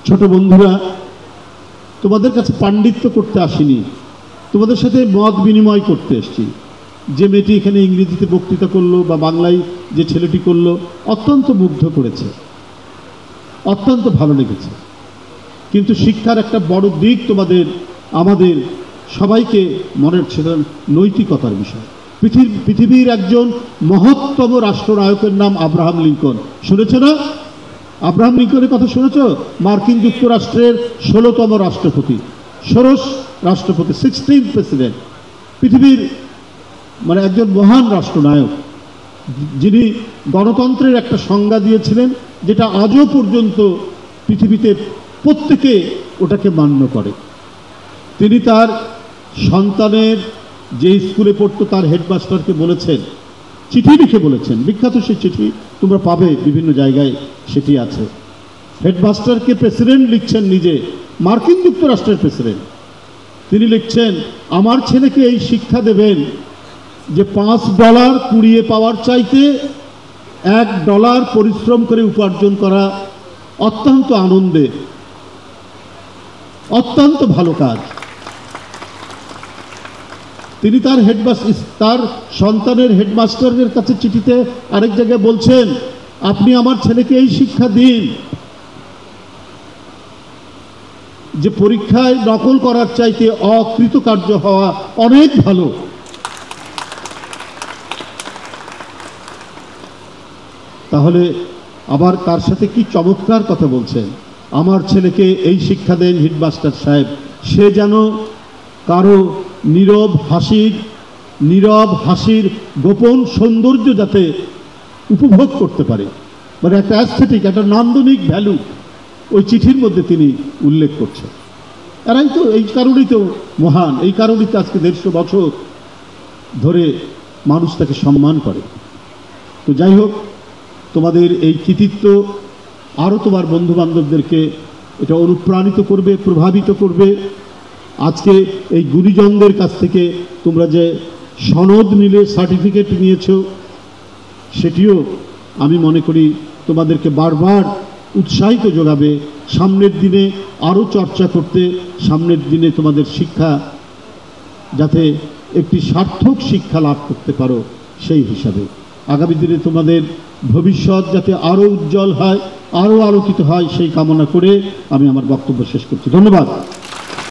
ছোট বন্ধুরা, তোমাদের কাছে পাণ্ডিত্য করতে আসিনি, তোমাদের সাথে মত বিনিময় করতে এসেছি। যে মেয়েটি এখানে ইংরেজিতে বক্তৃতা করলো বা বাংলায় যে ছেলেটি করলো, অত্যন্ত মুগ্ধ করেছে, অত্যন্ত ভালো লেগেছে। কিন্তু শিক্ষার একটা বড় দিক তোমাদের আমাদের সবাইকে মনের ছিল নৈতিকতার বিষয়। পৃথিবীর একজন মহত্তম রাষ্ট্রনায়কের নাম আব্রাহাম লিঙ্কন, শুনেছ না? আব্রাহাম লিঙ্কনের কথা শুনেছ? মার্কিন যুক্তরাষ্ট্রের 16তম রাষ্ট্রপতি, ষোড়শ রাষ্ট্রপতি, 16th প্রেসিডেন্ট, পৃথিবীর মানে একজন মহান রাষ্ট্রনায়ক, যিনি গণতন্ত্রের একটা সংজ্ঞা দিয়েছিলেন যেটা আজও পর্যন্ত পৃথিবীতে প্রত্যেকে ওটাকে মান্য করে। তিনি তার সন্তানের যে স্কুলে পড়তো তার হেডমাস্টারকে বলেছেন, চিঠি লিখে বলেছেন, বিখ্যাত সেই চিঠি তোমরা পাবে বিভিন্ন জায়গায়, সেটি আছে। হেডমাস্টারকে প্রেসিডেন্ট লিখছেন, নিজে মার্কিন যুক্তরাষ্ট্রের প্রেসিডেন্ট, তিনি লিখছেন আমার ছেলেকে এই শিক্ষা দেবেন যে $5 কুড়িয়ে পাওয়ার চাইতে $1 পরিশ্রম করে উপার্জন করা অত্যন্ত আনন্দের, অত্যন্ত ভালো কাজ। তিনি তার তার সন্তানের হেডমাস্টারের কাছে চিঠিতে আরেক জায়গায় বলছেন, আপনি আমার ছেলেকে এই শিক্ষা দিন যে পরীক্ষায় নকল করার চাইতে অকৃতকার্য হওয়া অনেক ভালো। তাহলে আবার তার সাথে কি চমৎকার কথা বলছেন, আমার ছেলেকে এই শিক্ষা দেন হেডমাস্টার সাহেব, সে যেন কারো নীরব হাসির গোপন সৌন্দর্য যাতে উপভোগ করতে পারে, মানে একটা অ্যাস্থেটিক, একটা নান্দনিক ভ্যালু ওই চিঠির মধ্যে তিনি উল্লেখ করছেন। এরাই তো, এই কারণেই তো মহান, এই কারণেই তো আজকে 150 বছর ধরে মানুষ তাকে সম্মান করে। তো যাই হোক, তোমাদের এই কৃতিত্ব আরও তোমার বন্ধুবান্ধবদেরকে এটা অনুপ্রাণিত করবে, প্রভাবিত করবে। আজকে এই গুণীজনদের কাছ থেকে তোমরা যে সনদ নিলে, সার্টিফিকেট নিয়েছো, সেটিও আমি মনে করি তোমাদেরকে বারবার উৎসাহিত যোগাবে সামনের দিনে আরও চর্চা করতে, সামনের দিনে তোমাদের শিক্ষা যাতে একটি সার্থক শিক্ষা লাভ করতে পারো সেই হিসাবে। আগামী দিনে তোমাদের ভবিষ্যৎ যাতে আরও উজ্জ্বল হয়, আরও আলোকিত হয়, সেই কামনা করে আমি আমার বক্তব্য শেষ করছি। ধন্যবাদ।